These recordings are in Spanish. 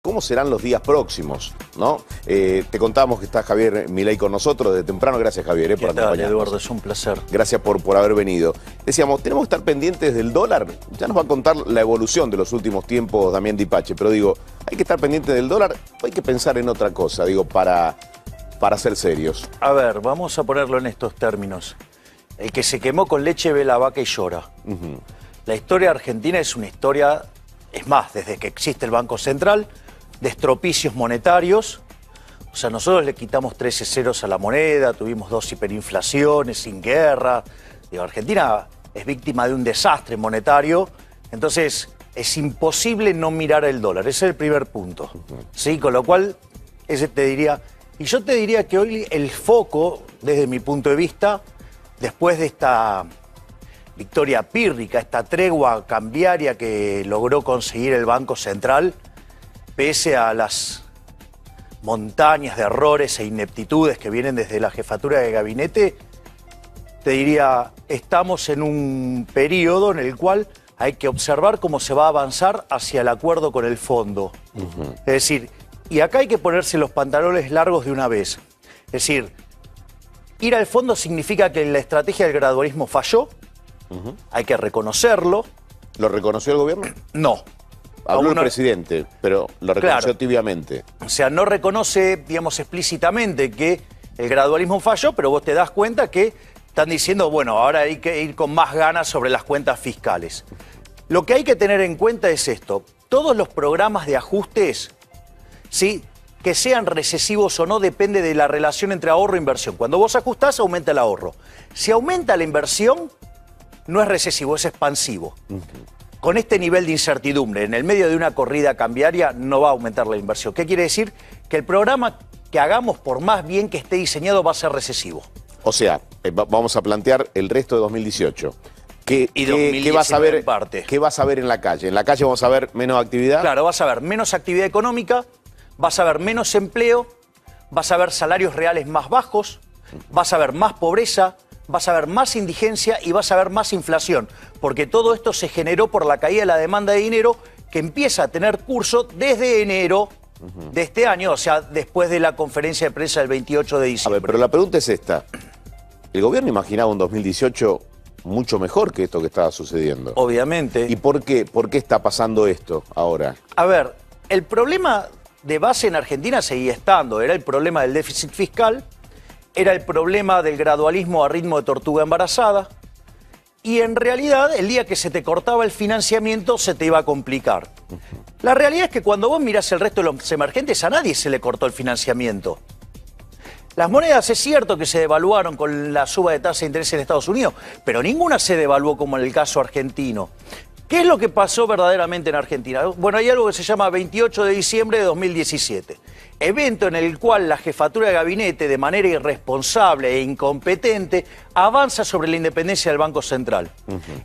cómo serán los días próximos, ¿no? Te contábamos que está Javier Milei con nosotros desde temprano. Gracias, Javier, por acompañarnos. Eduardo, es un placer. Gracias por haber venido. Decíamos, tenemos que estar pendientes del dólar. Ya nos va a contar la evolución de los últimos tiempos Damián Dipache, pero digo, hay que estar pendientes del dólar o hay que pensar en otra cosa, digo, para ser serios. A ver, vamos a ponerlo en estos términos. El que se quemó con leche ve la vaca y llora. La historia argentina es una historia, es más, desde que existe el Banco Central, de estropicios monetarios. O sea, nosotros le quitamos 13 ceros a la moneda, tuvimos 2 hiperinflaciones sin guerra. Digo, Argentina es víctima de un desastre monetario, entonces es imposible no mirar el dólar. Ese es el primer punto. ¿Sí? Con lo cual, ese te diría... Y yo te diría que hoy el foco, desde mi punto de vista, después de esta victoria pírrica, esta tregua cambiaria que logró conseguir el Banco Central, pese a las montañas de errores e ineptitudes que vienen desde la jefatura de gabinete, te diría, estamos en un periodo en el cual hay que observar cómo se va a avanzar hacia el acuerdo con el fondo. Es decir, y acá hay que ponerse los pantalones largos de una vez. Es decir, ir al fondo significa que la estrategia del gradualismo falló, hay que reconocerlo. ¿Lo reconoció el gobierno? No. Habló el presidente, pero lo reconoció tibiamente. O sea, no reconoce, digamos, explícitamente que el gradualismo falló, pero vos te das cuenta que están diciendo, bueno, ahora hay que ir con más ganas sobre las cuentas fiscales. Lo que hay que tener en cuenta es esto. Todos los programas de ajustes, ¿sí?, que sean recesivos o no, depende de la relación entre ahorro e inversión. Cuando vos ajustás, aumenta el ahorro. Si aumenta la inversión, no es recesivo, es expansivo. Con este nivel de incertidumbre, en el medio de una corrida cambiaria, no va a aumentar la inversión. ¿Qué quiere decir? Que el programa que hagamos, por más bien que esté diseñado, va a ser recesivo. O sea, vamos a plantear el resto de 2018. ¿Qué vas a ver, ¿Qué vas a ver en la calle? ¿En la calle vamos a ver menos actividad? Claro, vas a ver menos actividad económica, vas a ver menos empleo, vas a ver salarios reales más bajos, vas a ver más pobreza, vas a ver más indigencia y vas a ver más inflación, porque todo esto se generó por la caída de la demanda de dinero que empieza a tener curso desde enero de este año, o sea, después de la conferencia de prensa del 28 de diciembre. A ver, pero la pregunta es esta. ¿El gobierno imaginaba un 2018 mucho mejor que esto que estaba sucediendo? Obviamente. ¿Y por qué está pasando esto ahora? A ver, el problema de base en Argentina seguía estando, era el problema del déficit fiscal, era el problema del gradualismo a ritmo de tortuga embarazada, y en realidad el día que se te cortaba el financiamiento se te iba a complicar. La realidad es que cuando vos mirás el resto de los emergentes, a nadie se le cortó el financiamiento. Las monedas es cierto que se devaluaron con la suba de tasa de interés en Estados Unidos, pero ninguna se devaluó como en el caso argentino. ¿Qué es lo que pasó verdaderamente en Argentina? Bueno, hay algo que se llama 28 de diciembre de 2017. Evento en el cual la jefatura de gabinete, de manera irresponsable e incompetente, avanza sobre la independencia del Banco Central.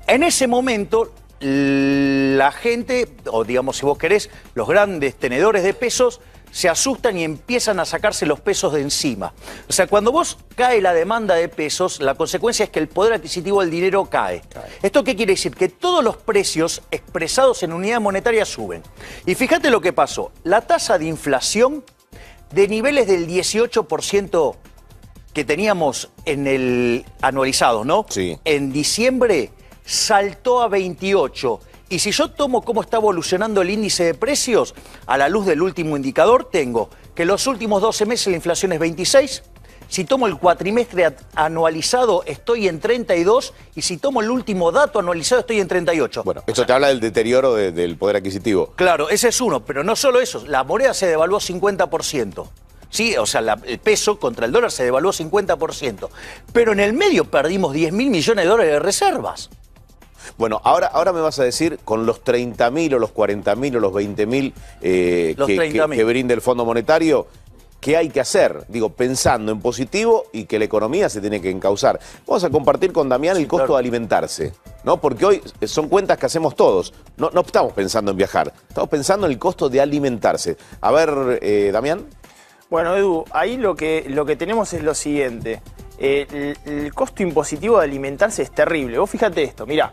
En ese momento, la gente, o digamos si vos querés, los grandes tenedores de pesos, se asustan y empiezan a sacarse los pesos de encima. O sea, cuando vos cae la demanda de pesos, la consecuencia es que el poder adquisitivo del dinero cae. ¿Esto qué quiere decir? Que todos los precios expresados en unidad monetaria suben. Y fíjate lo que pasó. La tasa de inflación de niveles del 18% que teníamos en el anualizado, ¿no? Sí. En diciembre saltó a 28%. Y si yo tomo cómo está evolucionando el índice de precios, a la luz del último indicador, tengo que en los últimos 12 meses la inflación es 26, si tomo el cuatrimestre anualizado estoy en 32 y si tomo el último dato anualizado estoy en 38. Bueno, esto te habla del deterioro del poder adquisitivo. Claro, ese es uno, pero no solo eso, la moneda se devaluó 50%. Sí, o sea, el peso contra el dólar se devaluó 50%. Pero en el medio perdimos 10.000 millones de dólares de reservas. Bueno, ahora me vas a decir, con los 30.000 o los 40.000 o los 20.000 que brinda el Fondo Monetario, ¿qué hay que hacer? Digo, pensando en positivo y que la economía se tiene que encauzar. Vamos a compartir con Damián el costo de alimentarse, ¿no? Porque hoy son cuentas que hacemos todos. No estamos pensando en viajar, estamos pensando en el costo de alimentarse. A ver, Damián. Bueno, Edu, ahí lo que tenemos es lo siguiente. El costo impositivo de alimentarse es terrible. Vos fíjate esto, mirá.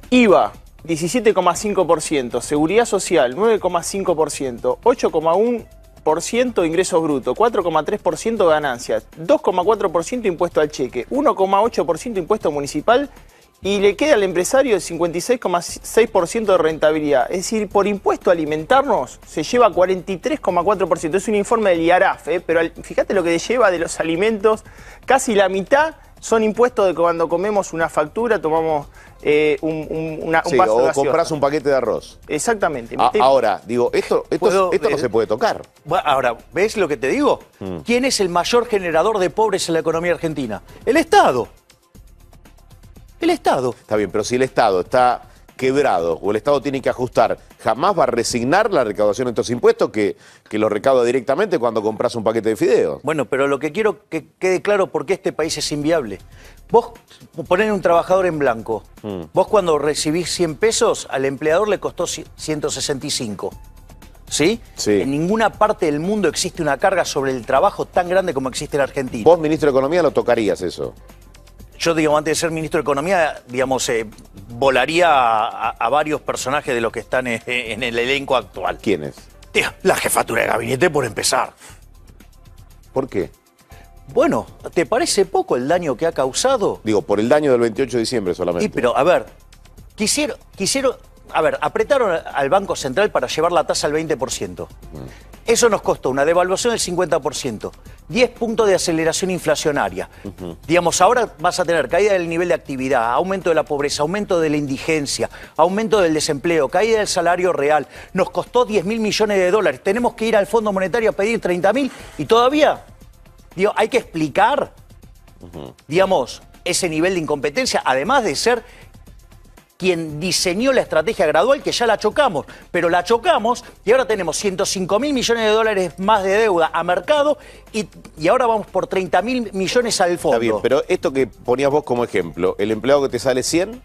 IVA, 17,5%, seguridad social 9,5%, 8,1% ingresos brutos, 4,3% ganancias, 2,4% impuesto al cheque, 1,8% impuesto municipal y le queda al empresario el 56,6% de rentabilidad. Es decir, por impuesto a alimentarnos se lleva 43,4%. Es un informe del IARAF, pero fíjate lo que lleva de los alimentos, casi la mitad son impuestos de cuando comemos una factura, tomamos un vaso de gaseosa. O compras un paquete de arroz. Exactamente. Ahora, digo, esto no se puede tocar. Ahora, ¿ves lo que te digo? ¿Quién es el mayor generador de pobres en la economía argentina? El Estado. El Estado. Está bien, pero si el Estado está quebrado o el Estado tiene que ajustar, jamás va a resignar la recaudación de estos impuestos que lo recauda directamente cuando compras un paquete de fideos. Bueno, pero lo que quiero que quede claro por qué este país es inviable. Vos ponés un trabajador en blanco. Vos cuando recibís 100 pesos, al empleador le costó 165. ¿Sí? Sí. En ninguna parte del mundo existe una carga sobre el trabajo tan grande como existe en Argentina. Vos, ministro de Economía, lo tocarías eso. Yo, digamos, antes de ser ministro de Economía, digamos, volaría a varios personajes de los que están en el elenco actual. ¿Quiénes? La jefatura de gabinete, por empezar. ¿Por qué? Bueno, ¿te parece poco el daño que ha causado? Digo, por el daño del 28 de diciembre solamente. Sí, pero, a ver, apretaron al Banco Central para llevar la tasa al 20%. Eso nos costó una devaluación del 50%, 10 puntos de aceleración inflacionaria. Digamos, ahora vas a tener caída del nivel de actividad, aumento de la pobreza, aumento de la indigencia, aumento del desempleo, caída del salario real. Nos costó 10.000 millones de dólares. Tenemos que ir al Fondo Monetario a pedir 30.000 y todavía, digo, hay que explicar, digamos, ese nivel de incompetencia, además de ser quien diseñó la estrategia gradual, que ya la chocamos, pero la chocamos y ahora tenemos 105.000 millones de dólares más de deuda a mercado y ahora vamos por 30.000 millones al fondo. Está bien, pero esto que ponías vos como ejemplo, el empleado que te sale 100,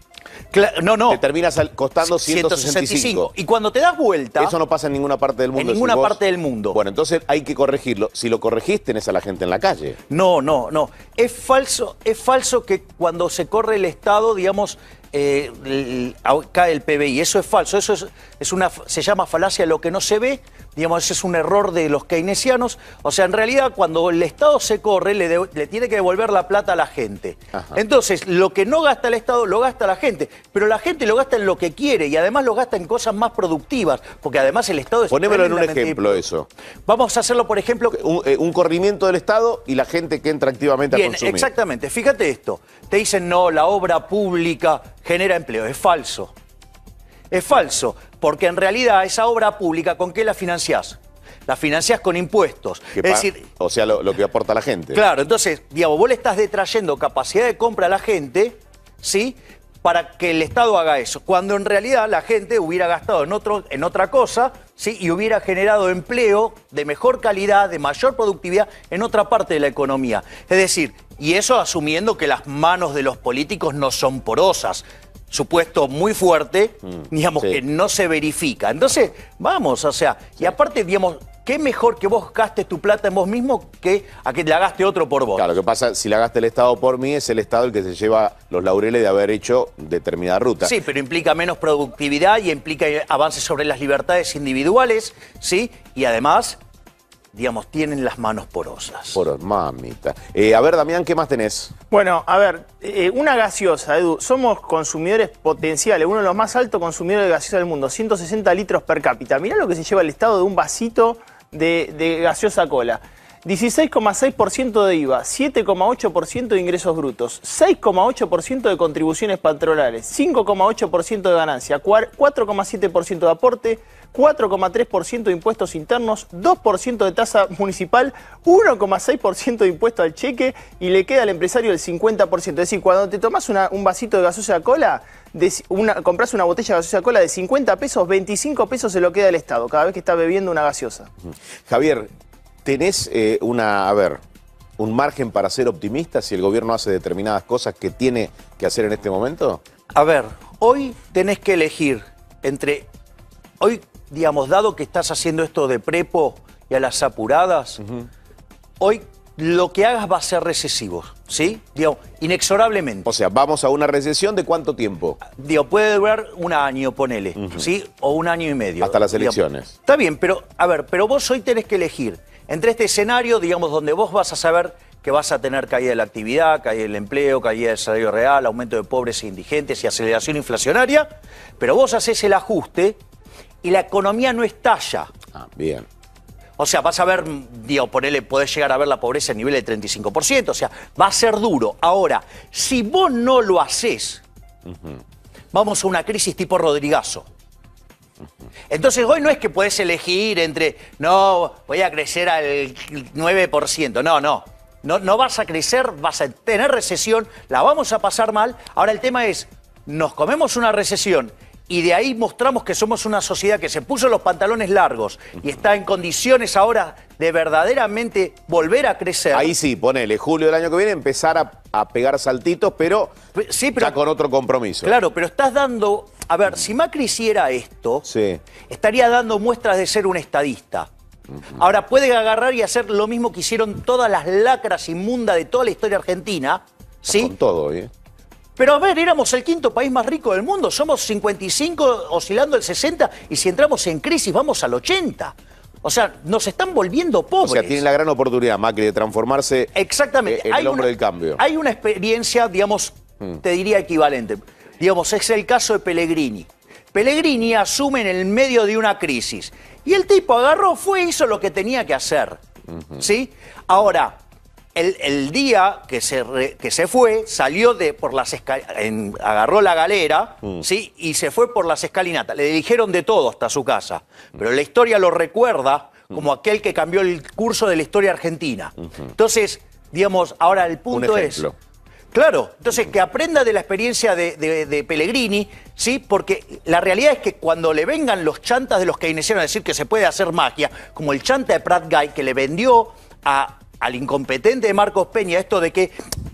no. te termina costando 165. Y cuando te das vuelta... Eso no pasa en ninguna parte del mundo. En ninguna parte del mundo. Bueno, entonces hay que corregirlo. Si lo corregís, tenés a la gente en la calle. No. Es falso que cuando se corre el Estado, digamos... cae el PBI, eso es falso, eso se llama falacia de lo que no se ve, digamos, ese es un error de los keynesianos. O sea, en realidad cuando el Estado se corre le tiene que devolver la plata a la gente. Entonces, lo que no gasta el Estado lo gasta la gente, pero la gente lo gasta en lo que quiere y además lo gasta en cosas más productivas, porque además el Estado es... Ponémelo en un ejemplo eso. Vamos a hacerlo, por ejemplo... Un corrimiento del Estado y la gente que entra activamente a consumir. Exactamente, fíjate esto, te dicen no, la obra pública genera empleo. Es falso. Es falso, porque en realidad esa obra pública, ¿con qué la financiás? La financiás con impuestos. Es decir, o sea, lo que aporta la gente. Claro, entonces, digamos, vos le estás detrayendo capacidad de compra a la gente, ¿sí?, para que el Estado haga eso, cuando en realidad la gente hubiera gastado en otra cosa, ¿sí?, y hubiera generado empleo de mejor calidad, de mayor productividad en otra parte de la economía. Es decir, y eso asumiendo que las manos de los políticos no son porosas. Supuesto muy fuerte, digamos, que no se verifica. Entonces, vamos, o sea, y aparte, digamos, ¿qué mejor que vos gastes tu plata en vos mismo que a que la gaste otro por vos? Claro, lo que pasa, si la gasta el Estado por mí, es el Estado el que se lleva los laureles de haber hecho determinada ruta. Sí, pero implica menos productividad y implica avances sobre las libertades individuales, ¿sí? Y además, digamos, tienen las manos porosas. Mamita. A ver, Damián, ¿qué más tenés? Bueno, a ver, una gaseosa, Edu, somos consumidores potenciales, uno de los más altos consumidores de gaseosa del mundo, 160 litros per cápita. Mirá lo que se lleva el Estado de un vasito de gaseosa cola. 16,6% de IVA, 7,8% de ingresos brutos, 6,8% de contribuciones patronales, 5,8% de ganancia, 4,7% de aporte, 4,3% de impuestos internos, 2% de tasa municipal, 1,6% de impuesto al cheque y le queda al empresario el 50%. Es decir, cuando te tomás un vasito de gaseosa cola, compras una botella de gaseosa cola de 50 pesos, 25 pesos se lo queda al Estado cada vez que está bebiendo una gaseosa. Javier, ¿tenés un margen para ser optimista si el gobierno hace determinadas cosas que tiene que hacer en este momento? A ver, hoy tenés que elegir entre... Hoy, digamos, dado que estás haciendo esto de prepo y a las apuradas, hoy lo que hagas va a ser recesivo, ¿sí? Digo, inexorablemente. O sea, vamos a una recesión ¿de cuánto tiempo? Digo, puede durar un año, ponele, ¿sí? O un año y medio. Hasta las elecciones. Digamos. Está bien, pero, a ver, pero vos hoy tenés que elegir entre este escenario, digamos, donde vos vas a saber que vas a tener caída de la actividad, caída del empleo, caída del salario real, aumento de pobres e indigentes y aceleración inflacionaria, pero vos haces el ajuste y la economía no estalla. Ah, bien. O sea, vas a ver, digo, podés llegar a ver la pobreza a nivel de 35%, o sea, va a ser duro. Ahora, si vos no lo haces, vamos a una crisis tipo Rodrigazo. Entonces hoy no es que podés elegir entre, no, voy a crecer al 9%, no vas a crecer, vas a tener recesión, la vamos a pasar mal. Ahora el tema es, nos comemos una recesión y de ahí mostramos que somos una sociedad que se puso los pantalones largos y está en condiciones ahora de verdaderamente volver a crecer. Ahí sí, ponele, julio del año que viene empezar a pegar saltitos, pero ya con otro compromiso. Claro, pero estás dando... A ver, si Macri hiciera esto, estaría dando muestras de ser un estadista. Ahora puede agarrar y hacer lo mismo que hicieron todas las lacras inmundas de toda la historia argentina, ¿sí? Con todo, ¿eh? Pero a ver, éramos el quinto país más rico del mundo, somos 55, oscilando el 60, y si entramos en crisis vamos al 80. O sea, nos están volviendo pobres. O sea, tienen la gran oportunidad, Macri, de transformarse en el hombre del cambio. Hay una experiencia, digamos, te diría equivalente. Digamos, es el caso de Pellegrini. Pellegrini asume en el medio de una crisis. Y el tipo agarró, hizo lo que tenía que hacer. ¿Sí? Ahora, el día que se fue, salió agarró la galera, ¿sí? Y se fue por las escalinatas. Le dijeron de todo hasta su casa. Pero la historia lo recuerda como aquel que cambió el curso de la historia argentina. Entonces, digamos, ahora el punto es... Claro, entonces que aprenda de la experiencia de Pellegrini, ¿sí? Porque la realidad es que cuando le vengan los chantas de los keynesianos a decir que se puede hacer magia, como el chanta de Prat Guy que le vendió al incompetente de Marcos Peña esto de que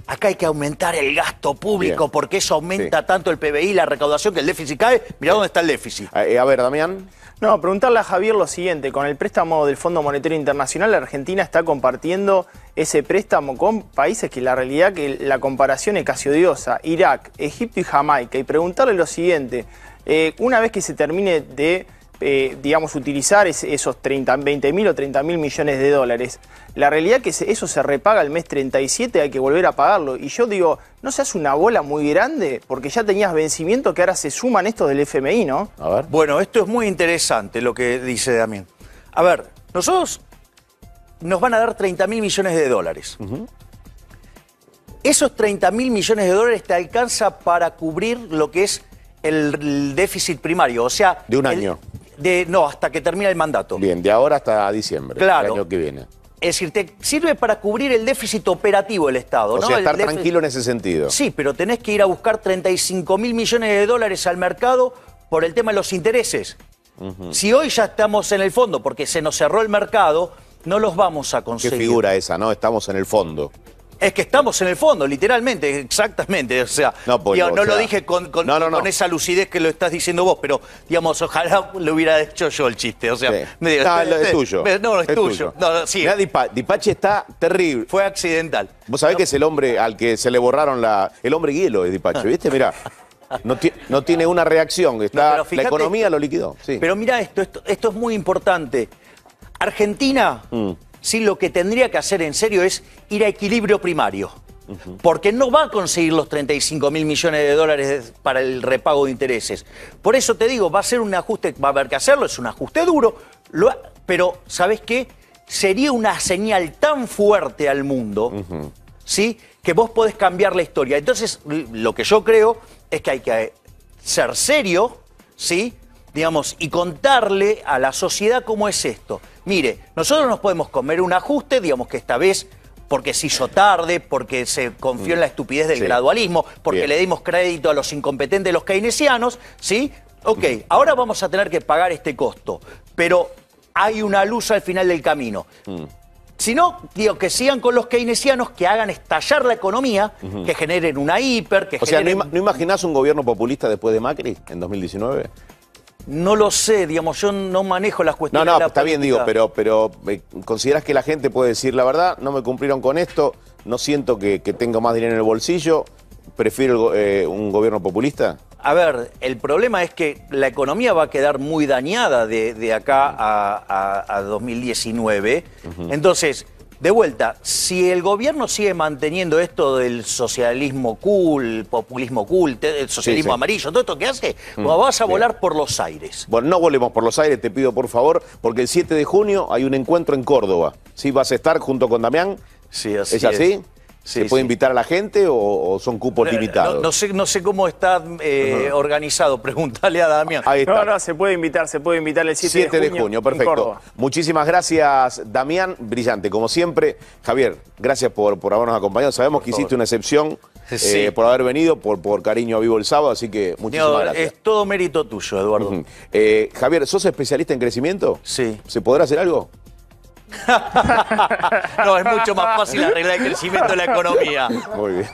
acá hay que aumentar el gasto público porque eso aumenta tanto el PBI, la recaudación, que el déficit cae. Mirá dónde está el déficit. A ver, Damián. No, preguntarle a Javier lo siguiente. Con el préstamo del Fondo Monetario Internacional, la Argentina está compartiendo ese préstamo con países que la realidad que la comparación es casi odiosa. Irak, Egipto y Jamaica. Y preguntarle lo siguiente. Una vez que se termine de, digamos, utilizar esos 20.000 o 30.000 millones de dólares, la realidad que eso se repaga el mes 37, hay que volver a pagarlo. Y yo digo, ¿no se hace una bola muy grande? Porque ya tenías vencimiento que ahora se suman estos del FMI, ¿no? A ver. Bueno, esto es muy interesante lo que dice Damián. A ver, nosotros nos van a dar 30.000 millones de dólares. Esos 30.000 millones de dólares te alcanza para cubrir lo que es el déficit primario, o sea... ¿De un año? No, hasta que termine el mandato. Bien, de ahora hasta diciembre, claro, el año que viene. Es decir, te sirve para cubrir el déficit operativo del Estado. O sea, estar tranquilo en ese sentido. Sí, pero tenés que ir a buscar 35.000 millones de dólares al mercado por el tema de los intereses. Si hoy ya estamos en el fondo porque se nos cerró el mercado, no los vamos a conseguir. ¿Qué figura esa, no? Estamos en el fondo. Es que estamos en el fondo, literalmente, exactamente. O sea, no lo dije con esa lucidez que lo estás diciendo vos, pero, digamos, ojalá lo hubiera hecho yo el chiste. O sea, es tuyo. No, es tuyo. Sí. Mirá, Di Pachi está terrible. Fue accidental. Vos sabés que es el hombre al que se le borraron el hombre hielo de Di Pachi, ¿viste? Mirá. No tiene una reacción. Fíjate, la economía lo liquidó. Sí. Pero mirá esto es muy importante. Argentina... Sí, lo que tendría que hacer en serio es ir a equilibrio primario. Porque no va a conseguir los 35.000 millones de dólares para el repago de intereses. Por eso te digo, va a ser un ajuste, va a haber que hacerlo, es un ajuste duro, pero ¿sabés qué? Sería una señal tan fuerte al mundo, ¿sí? Que vos podés cambiar la historia. Entonces, lo que yo creo es que hay que ser serio, ¿sí? Digamos, y contarle a la sociedad cómo es esto. Mire, nosotros nos podemos comer un ajuste, digamos que esta vez porque se hizo tarde, porque se confió en la estupidez del gradualismo, porque le dimos crédito a los incompetentes de los keynesianos, ¿sí? Ok, ahora vamos a tener que pagar este costo, pero hay una luz al final del camino. Si no, digo, que sigan con los keynesianos, que hagan estallar la economía, que generen una hiper, que generen... O sea, ¿no imaginás un gobierno populista después de Macri en 2019? No lo sé, digamos, yo no manejo las cuestiones de la está bien, digo, política. pero ¿considerás que la gente puede decir la verdad? No me cumplieron con esto, no siento que tengo más dinero en el bolsillo, prefiero un gobierno populista. A ver, el problema es que la economía va a quedar muy dañada de acá a 2019. Entonces, de vuelta, si el gobierno sigue manteniendo esto del socialismo cool, populismo cool, el socialismo amarillo, todo esto que hace, vas a volar por los aires. Bueno, no volvemos por los aires, te pido por favor, porque el 7 de junio hay un encuentro en Córdoba. ¿Sí vas a estar junto con Damián? Sí, así ¿Es así? Sí, ¿Se puede invitar a la gente o son cupos limitados? No sé cómo está organizado, pregúntale a Damián. Ahí está. No, se puede invitar el 7 de junio, perfecto. Muchísimas gracias, Damián, brillante, como siempre. Javier, gracias por habernos acompañado. Sabemos que hiciste una excepción por haber venido, por cariño a Vivo el Sábado, así que muchísimas gracias. Es todo mérito tuyo, Eduardo. Javier, ¿sos especialista en crecimiento? Sí. ¿Se podrá hacer algo? No, es mucho más fácil arreglar el crecimiento de la economía. Muy bien.